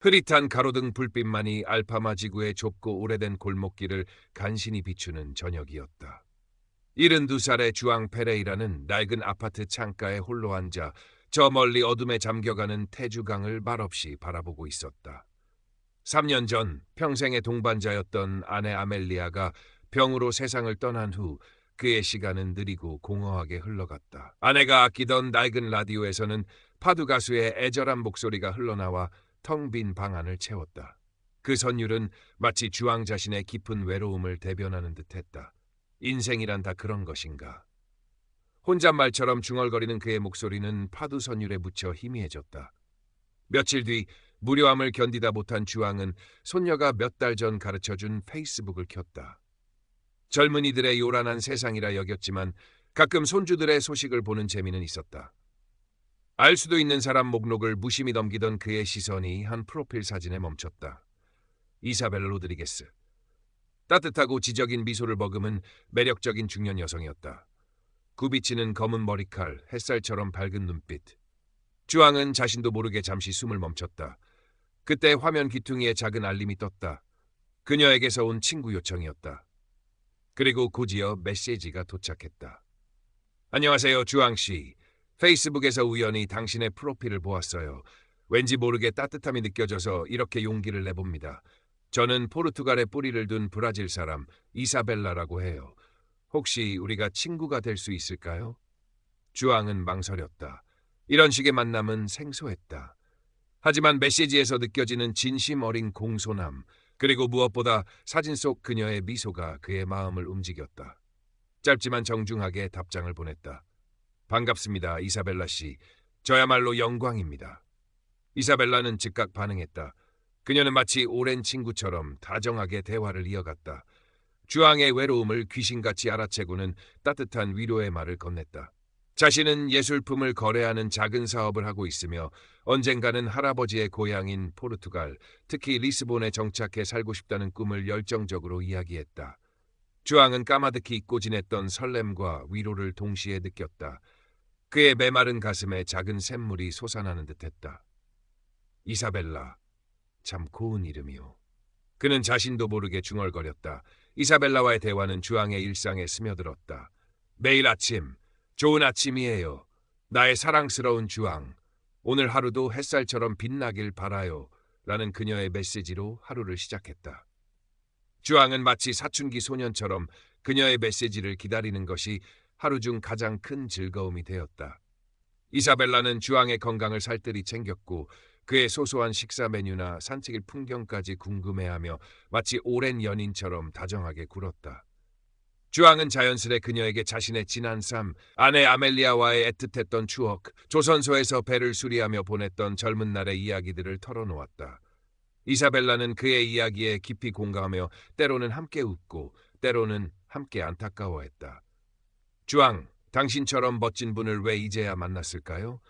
흐릿한 가로등 불빛만이 알파마 지구의 좁고 오래된 골목길을 간신히 비추는 저녁이었다. 72살의 주앙 페레이라는 낡은 아파트 창가에 홀로 앉아 저 멀리 어둠에 잠겨가는 태주강을 말없이 바라보고 있었다. 3년 전 평생의 동반자였던 아내 아멜리아가 병으로 세상을 떠난 후 그의 시간은 느리고 공허하게 흘러갔다. 아내가 아끼던 낡은 라디오에서는 파두 가수의 애절한 목소리가 흘러나와 텅 빈 방 안을 채웠다. 그 선율은 마치 주왕 자신의 깊은 외로움을 대변하는 듯했다. 인생이란 다 그런 것인가. 혼잣말처럼 중얼거리는 그의 목소리는 파두 선율에 묻혀 희미해졌다. 며칠 뒤 무료함을 견디다 못한 주왕은 손녀가 몇 달 전 가르쳐준 페이스북을 켰다. 젊은이들의 요란한 세상이라 여겼지만 가끔 손주들의 소식을 보는 재미는 있었다. 알 수도 있는 사람 목록을 무심히 넘기던 그의 시선이 한 프로필 사진에 멈췄다. 이사벨 로드리게스. 따뜻하고 지적인 미소를 머금은 매력적인 중년 여성이었다. 굽이치는 검은 머리칼, 햇살처럼 밝은 눈빛. 주왕은 자신도 모르게 잠시 숨을 멈췄다. 그때 화면 귀퉁이에 작은 알림이 떴다. 그녀에게서 온 친구 요청이었다. 그리고 곧이어 메시지가 도착했다. 안녕하세요, 주왕씨. 페이스북에서 우연히 당신의 프로필을 보았어요. 왠지 모르게 따뜻함이 느껴져서 이렇게 용기를 내봅니다. 저는 포르투갈에 뿌리를 둔 브라질 사람 이사벨라라고 해요. 혹시 우리가 친구가 될 수 있을까요? 주왕은 망설였다. 이런 식의 만남은 생소했다. 하지만 메시지에서 느껴지는 진심 어린 공손함, 그리고 무엇보다 사진 속 그녀의 미소가 그의 마음을 움직였다. 짧지만 정중하게 답장을 보냈다. 반갑습니다, 이사벨라 씨. 저야말로 영광입니다. 이사벨라는 즉각 반응했다. 그녀는 마치 오랜 친구처럼 다정하게 대화를 이어갔다. 주왕의 외로움을 귀신같이 알아채고는 따뜻한 위로의 말을 건넸다. 자신은 예술품을 거래하는 작은 사업을 하고 있으며 언젠가는 할아버지의 고향인 포르투갈, 특히 리스본에 정착해 살고 싶다는 꿈을 열정적으로 이야기했다. 주왕은 까마득히 잊고 지냈던 설렘과 위로를 동시에 느꼈다. 그의 메마른 가슴에 작은 샘물이 솟아나는 듯했다. 이사벨라, 참 고운 이름이오. 그는 자신도 모르게 중얼거렸다. 이사벨라와의 대화는 주왕의 일상에 스며들었다. 매일 아침, 좋은 아침이에요. 나의 사랑스러운 주왕. 오늘 하루도 햇살처럼 빛나길 바라요. 라는 그녀의 메시지로 하루를 시작했다. 주왕은 마치 사춘기 소년처럼 그녀의 메시지를 기다리는 것이 하루 중 가장 큰 즐거움이 되었다. 이사벨라는 주왕의 건강을 살뜰히 챙겼고 그의 소소한 식사 메뉴나 산책일 풍경까지 궁금해하며 마치 오랜 연인처럼 다정하게 굴었다. 주왕은 자연스레 그녀에게 자신의 지난 삶, 아내 아멜리아와의 애틋했던 추억, 조선소에서 배를 수리하며 보냈던 젊은 날의 이야기들을 털어놓았다. 이사벨라는 그의 이야기에 깊이 공감하며 때로는 함께 웃고 때로는 함께 안타까워했다. 주왕, 당신처럼 멋진 분을 왜 이제야 만났을까요?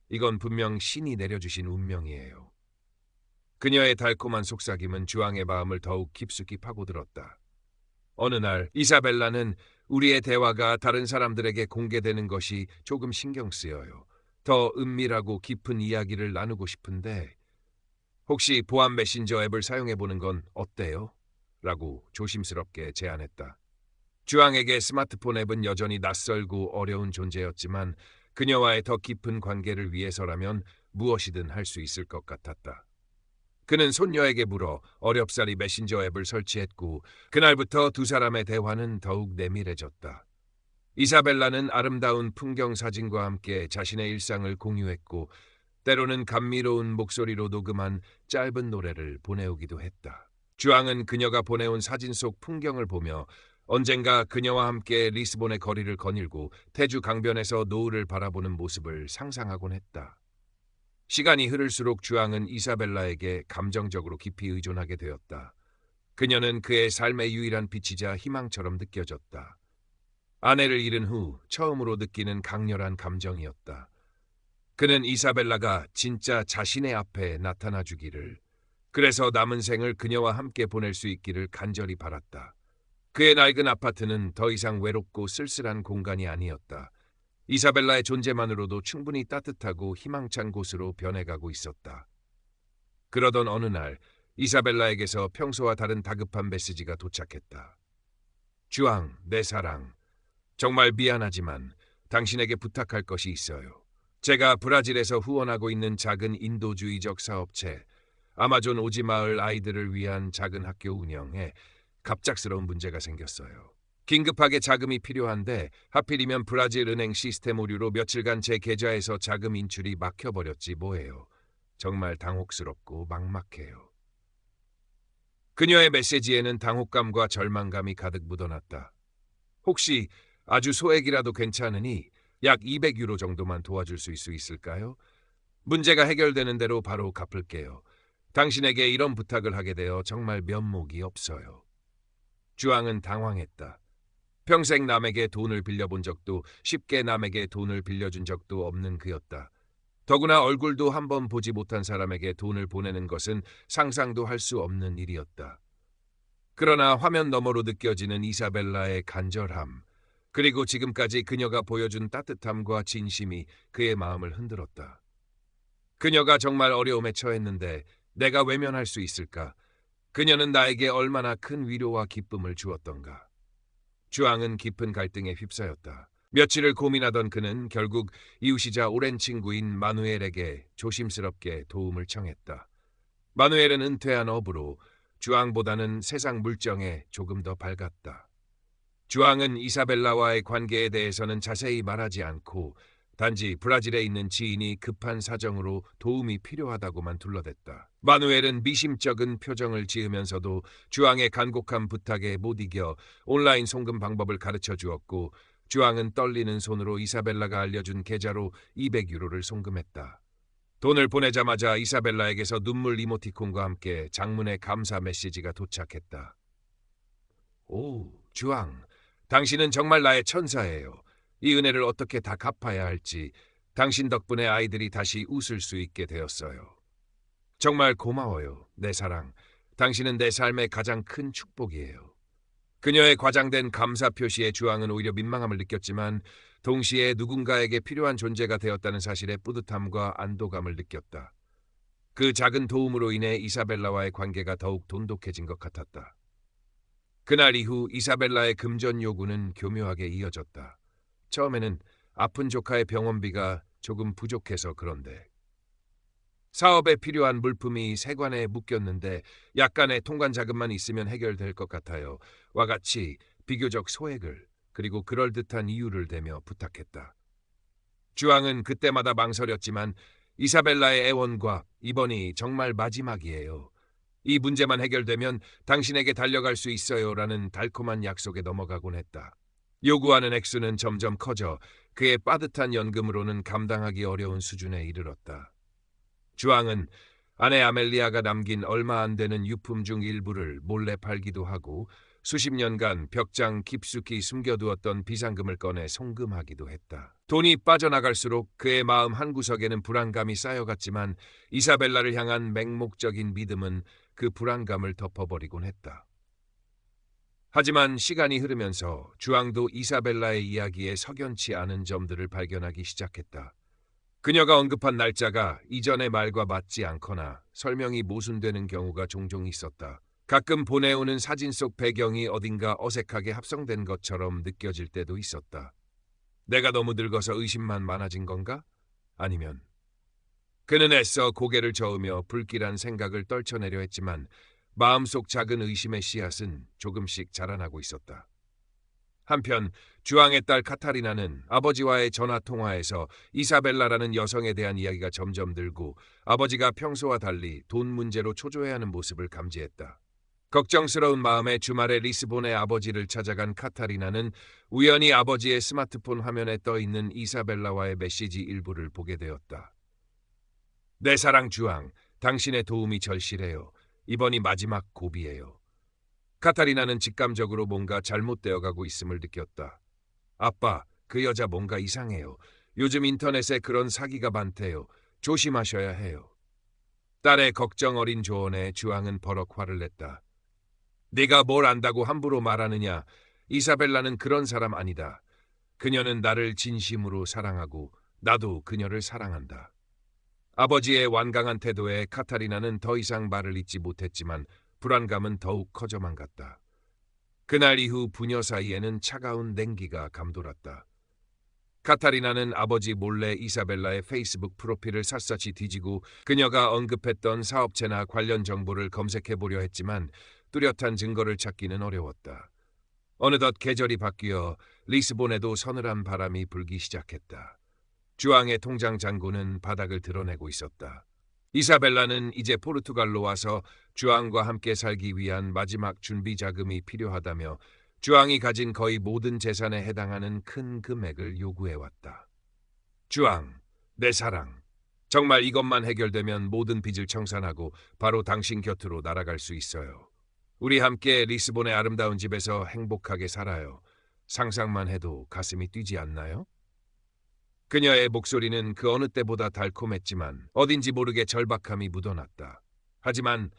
이건 분명 신이 내려주신 운명이에요. 그녀의 달콤한 속삭임은 주왕의 마음을 더욱 깊숙이 파고들었다. 어느 날 이사벨라는 우리의 대화가 다른 사람들에게 공개되는 것이 조금 신경 쓰여요. 더 은밀하고 깊은 이야기를 나누고 싶은데 혹시 보안 메신저 앱을 사용해보는 건 어때요? 라고 조심스럽게 제안했다. 주왕에게 스마트폰 앱은 여전히 낯설고 어려운 존재였지만 그녀와의 더 깊은 관계를 위해서라면 무엇이든 할 수 있을 것 같았다. 그는 손녀에게 물어 어렵사리 메신저 앱을 설치했고 그날부터 두 사람의 대화는 더욱 내밀해졌다. 이사벨라는 아름다운 풍경 사진과 함께 자신의 일상을 공유했고 때로는 감미로운 목소리로 녹음한 짧은 노래를 보내오기도 했다. 주왕은 그녀가 보내온 사진 속 풍경을 보며 언젠가 그녀와 함께 리스본의 거리를 거닐고 태주 강변에서 노을을 바라보는 모습을 상상하곤 했다. 시간이 흐를수록 주왕은 이사벨라에게 감정적으로 깊이 의존하게 되었다. 그녀는 그의 삶의 유일한 빛이자 희망처럼 느껴졌다. 아내를 잃은 후 처음으로 느끼는 강렬한 감정이었다. 그는 이사벨라가 진짜 자신의 앞에 나타나 주기를, 그래서 남은 생을 그녀와 함께 보낼 수 있기를 간절히 바랐다. 그의 낡은 아파트는 더 이상 외롭고 쓸쓸한 공간이 아니었다. 이사벨라의 존재만으로도 충분히 따뜻하고 희망찬 곳으로 변해가고 있었다. 그러던 어느 날 이사벨라에게서 평소와 다른 다급한 메시지가 도착했다. 주앙, 내 사랑. 정말 미안하지만 당신에게 부탁할 것이 있어요. 제가 브라질에서 후원하고 있는 작은 인도주의적 사업체 아마존 오지 마을 아이들을 위한 작은 학교 운영에 갑작스러운 문제가 생겼어요. 긴급하게 자금이 필요한데 하필이면 브라질 은행 시스템 오류로 며칠간 제 계좌에서 자금 인출이 막혀버렸지 뭐예요. 정말 당혹스럽고 막막해요. 그녀의 메시지에는 당혹감과 절망감이 가득 묻어났다. 혹시 아주 소액이라도 괜찮으니 약 200유로 정도만 도와줄 수 있을까요? 문제가 해결되는 대로 바로 갚을게요. 당신에게 이런 부탁을 하게 되어 정말 면목이 없어요. 주앙은 당황했다. 평생 남에게 돈을 빌려본 적도 쉽게 남에게 돈을 빌려준 적도 없는 그였다. 더구나 얼굴도 한번 보지 못한 사람에게 돈을 보내는 것은 상상도 할 수 없는 일이었다. 그러나 화면 너머로 느껴지는 이사벨라의 간절함, 그리고 지금까지 그녀가 보여준 따뜻함과 진심이 그의 마음을 흔들었다. 그녀가 정말 어려움에 처했는데 내가 외면할 수 있을까? 그녀는 나에게 얼마나 큰 위로와 기쁨을 주었던가. 주앙은 깊은 갈등에 휩싸였다. 며칠을 고민하던 그는 결국 이웃이자 오랜 친구인 마누엘에게 조심스럽게 도움을 청했다. 마누엘은 은퇴한 어부로 주앙보다는 세상 물정에 조금 더 밝았다. 주앙은 이사벨라와의 관계에 대해서는 자세히 말하지 않고 단지 브라질에 있는 지인이 급한 사정으로 도움이 필요하다고만 둘러댔다. 마누엘은 미심쩍은 표정을 지으면서도 주앙의 간곡한 부탁에 못 이겨 온라인 송금 방법을 가르쳐 주었고 주앙은 떨리는 손으로 이사벨라가 알려준 계좌로 200유로를 송금했다. 돈을 보내자마자 이사벨라에게서 눈물 이모티콘과 함께 장문의 감사 메시지가 도착했다. 오, 주앙, 당신은 정말 나의 천사예요. 이 은혜를 어떻게 다 갚아야 할지 당신 덕분에 아이들이 다시 웃을 수 있게 되었어요. 정말 고마워요, 내 사랑. 당신은 내 삶의 가장 큰 축복이에요. 그녀의 과장된 감사 표시에 주앙은 오히려 민망함을 느꼈지만 동시에 누군가에게 필요한 존재가 되었다는 사실에 뿌듯함과 안도감을 느꼈다. 그 작은 도움으로 인해 이사벨라와의 관계가 더욱 돈독해진 것 같았다. 그날 이후 이사벨라의 금전 요구는 교묘하게 이어졌다. 처음에는 아픈 조카의 병원비가 조금 부족해서 그런데 사업에 필요한 물품이 세관에 묶였는데 약간의 통관 자금만 있으면 해결될 것 같아요. 와 같이 비교적 소액을 그리고 그럴듯한 이유를 대며 부탁했다. 주앙은 그때마다 망설였지만 이사벨라의 애원과 이번이 정말 마지막이에요. 이 문제만 해결되면 당신에게 달려갈 수 있어요라는 달콤한 약속에 넘어가곤 했다. 요구하는 액수는 점점 커져 그의 빠듯한 연금으로는 감당하기 어려운 수준에 이르렀다. 주앙은 아내 아멜리아가 남긴 얼마 안 되는 유품 중 일부를 몰래 팔기도 하고 수십 년간 벽장 깊숙이 숨겨두었던 비상금을 꺼내 송금하기도 했다. 돈이 빠져나갈수록 그의 마음 한구석에는 불안감이 쌓여갔지만 이사벨라를 향한 맹목적인 믿음은 그 불안감을 덮어버리곤 했다. 하지만 시간이 흐르면서 주앙도 이사벨라의 이야기에 석연치 않은 점들을 발견하기 시작했다. 그녀가 언급한 날짜가 이전의 말과 맞지 않거나 설명이 모순되는 경우가 종종 있었다. 가끔 보내오는 사진 속 배경이 어딘가 어색하게 합성된 것처럼 느껴질 때도 있었다. 내가 너무 늙어서 의심만 많아진 건가? 아니면 그는 애써 고개를 저으며 불길한 생각을 떨쳐내려 했지만 마음속 작은 의심의 씨앗은 조금씩 자라나고 있었다. 한편 주앙의 딸 카타리나는 아버지와의 전화통화에서 이사벨라라는 여성에 대한 이야기가 점점 늘고 아버지가 평소와 달리 돈 문제로 초조해하는 모습을 감지했다. 걱정스러운 마음에 주말에 리스본의 아버지를 찾아간 카타리나는 우연히 아버지의 스마트폰 화면에 떠있는 이사벨라와의 메시지 일부를 보게 되었다. 내 사랑 주앙, 당신의 도움이 절실해요. 이번이 마지막 고비예요. 카타리나는 직감적으로 뭔가 잘못되어 가고 있음을 느꼈다. 아빠, 그 여자 뭔가 이상해요. 요즘 인터넷에 그런 사기가 많대요. 조심하셔야 해요. 딸의 걱정 어린 조언에 주앙은 버럭 화를 냈다. 네가 뭘 안다고 함부로 말하느냐. 이사벨라는 그런 사람 아니다. 그녀는 나를 진심으로 사랑하고 나도 그녀를 사랑한다. 아버지의 완강한 태도에 카타리나는 더 이상 말을 잇지 못했지만 불안감은 더욱 커져만 갔다. 그날 이후 부녀 사이에는 차가운 냉기가 감돌았다. 카타리나는 아버지 몰래 이사벨라의 페이스북 프로필을 샅샅이 뒤지고 그녀가 언급했던 사업체나 관련 정보를 검색해보려 했지만 뚜렷한 증거를 찾기는 어려웠다. 어느덧 계절이 바뀌어 리스본에도 서늘한 바람이 불기 시작했다. 주앙의 통장 잔고는 바닥을 드러내고 있었다. 이사벨라는 이제 포르투갈로 와서 주앙과 함께 살기 위한 마지막 준비 자금이 필요하다며 주앙이 가진 거의 모든 재산에 해당하는 큰 금액을 요구해왔다. 주앙, 내 사랑. 정말 이것만 해결되면 모든 빚을 청산하고 바로 당신 곁으로 날아갈 수 있어요. 우리 함께 리스본의 아름다운 집에서 행복하게 살아요. 상상만 해도 가슴이 뛰지 않나요? 그녀의 목소리는 그 어느 때보다 달콤했지만 어딘지 모르게 절박함이 묻어났다. 하지만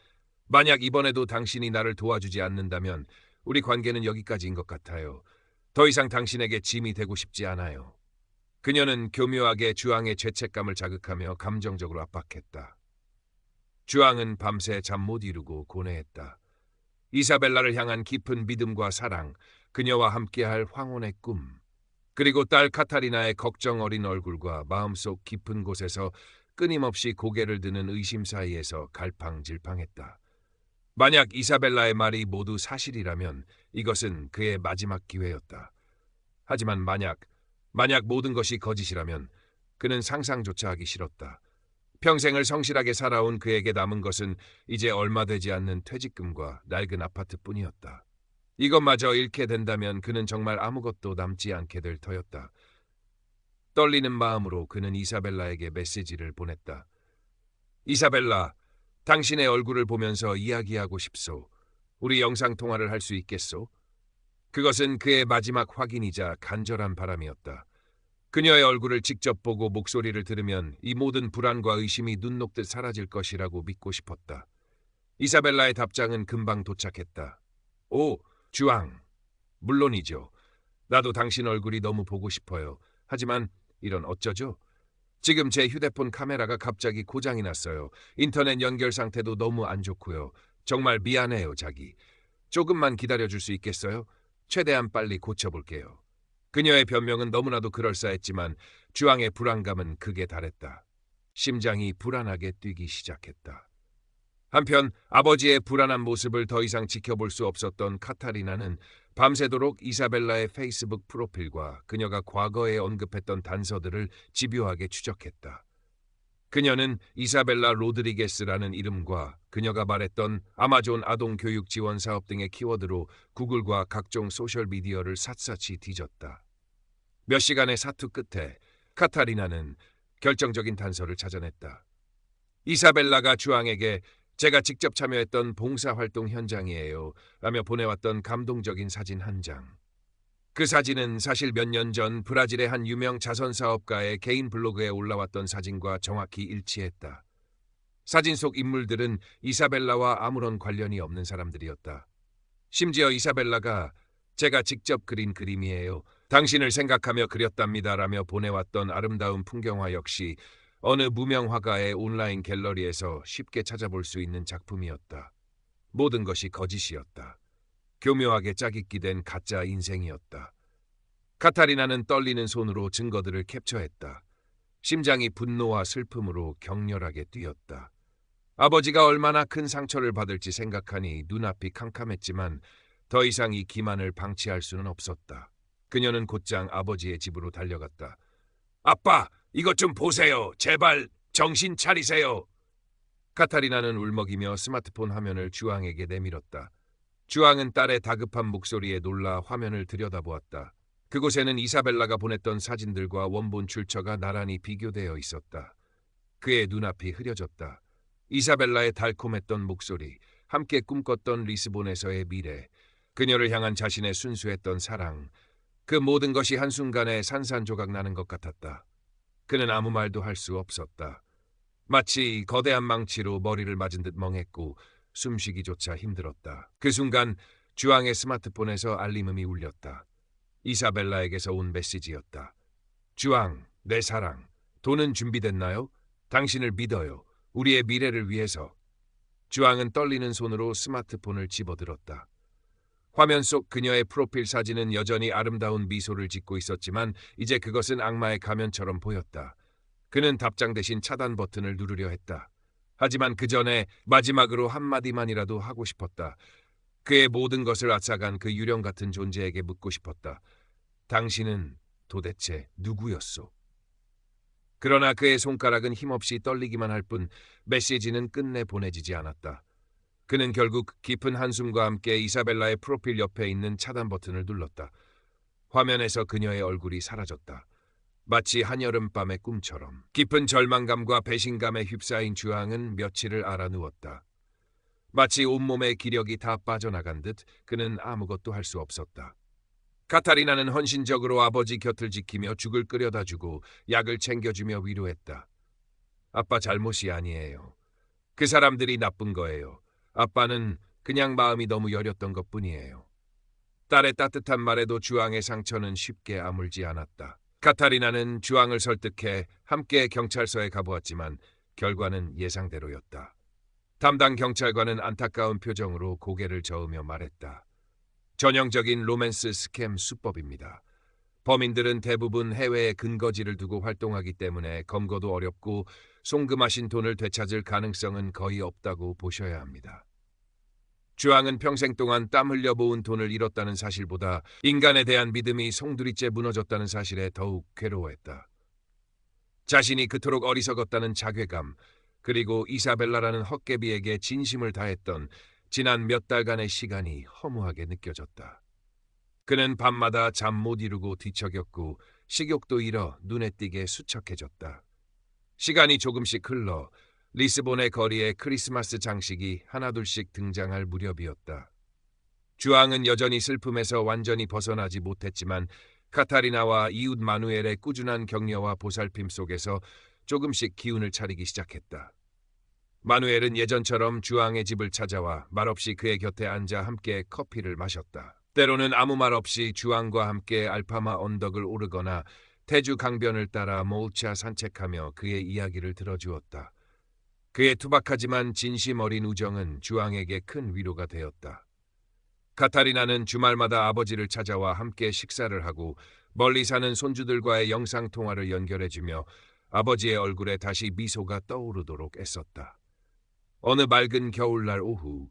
만약 이번에도 당신이 나를 도와주지 않는다면 우리 관계는 여기까지인 것 같아요. 더 이상 당신에게 짐이 되고 싶지 않아요. 그녀는 교묘하게 주앙의 죄책감을 자극하며 감정적으로 압박했다. 주앙은 밤새 잠 못 이루고 고뇌했다. 이사벨라를 향한 깊은 믿음과 사랑, 그녀와 함께할 황혼의 꿈, 그리고 딸 카타리나의 걱정 어린 얼굴과 마음속 깊은 곳에서 끊임없이 고개를 드는 의심 사이에서 갈팡질팡했다. 만약 이사벨라의 말이 모두 사실이라면 이것은 그의 마지막 기회였다. 하지만 만약 모든 것이 거짓이라면 그는 상상조차 하기 싫었다. 평생을 성실하게 살아온 그에게 남은 것은 이제 얼마 되지 않는 퇴직금과 낡은 아파트뿐이었다. 이것마저 잃게 된다면 그는 정말 아무것도 남지 않게 될 터였다. 떨리는 마음으로 그는 이사벨라에게 메시지를 보냈다. 이사벨라, 당신의 얼굴을 보면서 이야기하고 싶소. 우리 영상통화를 할 수 있겠소? 그것은 그의 마지막 확인이자 간절한 바람이었다. 그녀의 얼굴을 직접 보고 목소리를 들으면 이 모든 불안과 의심이 눈 녹듯 사라질 것이라고 믿고 싶었다. 이사벨라의 답장은 금방 도착했다. 오, 주앙. 물론이죠. 나도 당신 얼굴이 너무 보고 싶어요. 하지만 이런 어쩌죠? 지금 제 휴대폰 카메라가 갑자기 고장이 났어요. 인터넷 연결 상태도 너무 안 좋고요. 정말 미안해요, 자기. 조금만 기다려줄 수 있겠어요? 최대한 빨리 고쳐볼게요. 그녀의 변명은 너무나도 그럴싸했지만 주앙의 불안감은 극에 달했다. 심장이 불안하게 뛰기 시작했다. 한편 아버지의 불안한 모습을 더 이상 지켜볼 수 없었던 카타리나는 밤새도록 이사벨라의 페이스북 프로필과 그녀가 과거에 언급했던 단서들을 집요하게 추적했다. 그녀는 이사벨라 로드리게스라는 이름과 그녀가 말했던 아마존 아동 교육 지원 사업 등의 키워드로 구글과 각종 소셜미디어를 샅샅이 뒤졌다. 몇 시간의 사투 끝에 카타리나는 결정적인 단서를 찾아냈다. 이사벨라가 주앙에게 제가 직접 참여했던 봉사활동 현장이에요 라며 보내왔던 감동적인 사진 한 장. 그 사진은 사실 몇 년 전 브라질의 한 유명 자선사업가의 개인 블로그에 올라왔던 사진과 정확히 일치했다. 사진 속 인물들은 이사벨라와 아무런 관련이 없는 사람들이었다. 심지어 이사벨라가 제가 직접 그린 그림이에요. 당신을 생각하며 그렸답니다 라며 보내왔던 아름다운 풍경화 역시 어느 무명 화가의 온라인 갤러리에서 쉽게 찾아볼 수 있는 작품이었다. 모든 것이 거짓이었다. 교묘하게 짜깁기된 가짜 인생이었다. 카타리나는 떨리는 손으로 증거들을 캡처했다. 심장이 분노와 슬픔으로 격렬하게 뛰었다. 아버지가 얼마나 큰 상처를 받을지 생각하니 눈앞이 캄캄했지만 더 이상 이 기만을 방치할 수는 없었다. 그녀는 곧장 아버지의 집으로 달려갔다. 아빠, 이것 좀 보세요. 제발 정신 차리세요. 카타리나는 울먹이며 스마트폰 화면을 주앙에게 내밀었다. 주앙은 딸의 다급한 목소리에 놀라 화면을 들여다보았다. 그곳에는 이사벨라가 보냈던 사진들과 원본 출처가 나란히 비교되어 있었다. 그의 눈앞이 흐려졌다. 이사벨라의 달콤했던 목소리, 함께 꿈꿨던 리스본에서의 미래, 그녀를 향한 자신의 순수했던 사랑, 그 모든 것이 한순간에 산산조각 나는 것 같았다. 그는 아무 말도 할 수 없었다. 마치 거대한 망치로 머리를 맞은 듯 멍했고 숨쉬기조차 힘들었다. 그 순간 주앙의 스마트폰에서 알림음이 울렸다. 이사벨라에게서 온 메시지였다. 주앙, 내 사랑, 돈은 준비됐나요? 당신을 믿어요. 우리의 미래를 위해서. 주앙은 떨리는 손으로 스마트폰을 집어들었다. 화면 속 그녀의 프로필 사진은 여전히 아름다운 미소를 짓고 있었지만 이제 그것은 악마의 가면처럼 보였다. 그는 답장 대신 차단 버튼을 누르려 했다. 하지만 그 전에 마지막으로 한마디만이라도 하고 싶었다. 그의 모든 것을 앗아간 그 유령 같은 존재에게 묻고 싶었다. 당신은 도대체 누구였소? 그러나 그의 손가락은 힘없이 떨리기만 할 뿐 메시지는 끝내 보내지지 않았다. 그는 결국 깊은 한숨과 함께 이사벨라의 프로필 옆에 있는 차단 버튼을 눌렀다. 화면에서 그녀의 얼굴이 사라졌다. 마치 한여름밤의 꿈처럼. 깊은 절망감과 배신감에 휩싸인 주앙은 며칠을 알아누웠다. 마치 온몸의 기력이 다 빠져나간 듯 그는 아무것도 할 수 없었다. 카타리나는 헌신적으로 아버지 곁을 지키며 죽을 끓여다 주고 약을 챙겨주며 위로했다. 아빠 잘못이 아니에요. 그 사람들이 나쁜 거예요. 아빠는 그냥 마음이 너무 여렸던 것뿐이에요. 딸의 따뜻한 말에도 주앙의 상처는 쉽게 아물지 않았다. 카타리나는 주앙을 설득해 함께 경찰서에 가보았지만 결과는 예상대로였다. 담당 경찰관은 안타까운 표정으로 고개를 저으며 말했다. 전형적인 로맨스 스캠 수법입니다. 범인들은 대부분 해외에 근거지를 두고 활동하기 때문에 검거도 어렵고 송금하신 돈을 되찾을 가능성은 거의 없다고 보셔야 합니다. 주앙은 평생 동안 땀 흘려 모은 돈을 잃었다는 사실보다 인간에 대한 믿음이 송두리째 무너졌다는 사실에 더욱 괴로워했다. 자신이 그토록 어리석었다는 자괴감, 그리고 이사벨라라는 헛개비에게 진심을 다했던 지난 몇 달간의 시간이 허무하게 느껴졌다. 그는 밤마다 잠 못 이루고 뒤척였고 식욕도 잃어 눈에 띄게 수척해졌다. 시간이 조금씩 흘러 리스본의 거리에 크리스마스 장식이 하나둘씩 등장할 무렵이었다. 주앙은 여전히 슬픔에서 완전히 벗어나지 못했지만 카타리나와 이웃 마누엘의 꾸준한 격려와 보살핌 속에서 조금씩 기운을 차리기 시작했다. 마누엘은 예전처럼 주앙의 집을 찾아와 말없이 그의 곁에 앉아 함께 커피를 마셨다. 때로는 아무 말 없이 주앙과 함께 알파마 언덕을 오르거나 테주 강변을 따라 몰차 산책하며 그의 이야기를 들어주었다. 그의 투박하지만 진심 어린 우정은 주앙에게 큰 위로가 되었다. 카타리나는 주말마다 아버지를 찾아와 함께 식사를 하고 멀리 사는 손주들과의 영상통화를 연결해주며 아버지의 얼굴에 다시 미소가 떠오르도록 애썼다. 어느 맑은 겨울날 오후,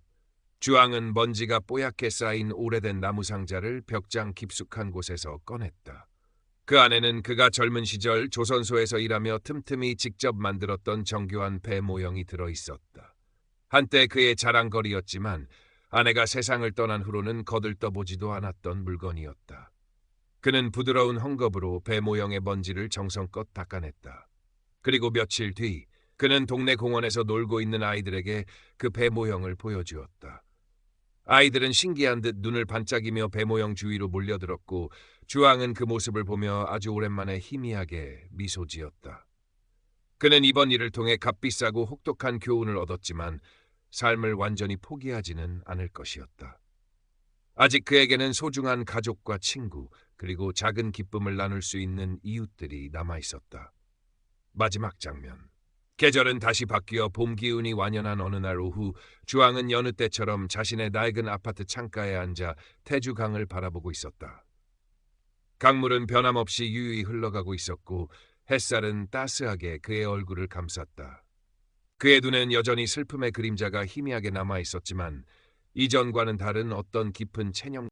주앙은 먼지가 뽀얗게 쌓인 오래된 나무 상자를 벽장 깊숙한 곳에서 꺼냈다. 그 안에는 그가 젊은 시절 조선소에서 일하며 틈틈이 직접 만들었던 정교한 배 모형이 들어있었다. 한때 그의 자랑거리였지만 아내가 세상을 떠난 후로는 거들떠보지도 않았던 물건이었다. 그는 부드러운 헝겊으로 배 모형의 먼지를 정성껏 닦아냈다. 그리고 며칠 뒤 그는 동네 공원에서 놀고 있는 아이들에게 그 배 모형을 보여주었다. 아이들은 신기한 듯 눈을 반짝이며 배 모형 주위로 몰려들었고 주앙은 그 모습을 보며 아주 오랜만에 희미하게 미소 지었다. 그는 이번 일을 통해 값비싸고 혹독한 교훈을 얻었지만 삶을 완전히 포기하지는 않을 것이었다. 아직 그에게는 소중한 가족과 친구, 그리고 작은 기쁨을 나눌 수 있는 이웃들이 남아있었다. 마지막 장면. 계절은 다시 바뀌어 봄 기운이 완연한 어느 날 오후, 주앙은 여느 때처럼 자신의 낡은 아파트 창가에 앉아 태주강을 바라보고 있었다. 강물은 변함없이 유유히 흘러가고 있었고 햇살은 따스하게 그의 얼굴을 감쌌다. 그의 눈엔 여전히 슬픔의 그림자가 희미하게 남아있었지만 이전과는 다른 어떤 깊은 체념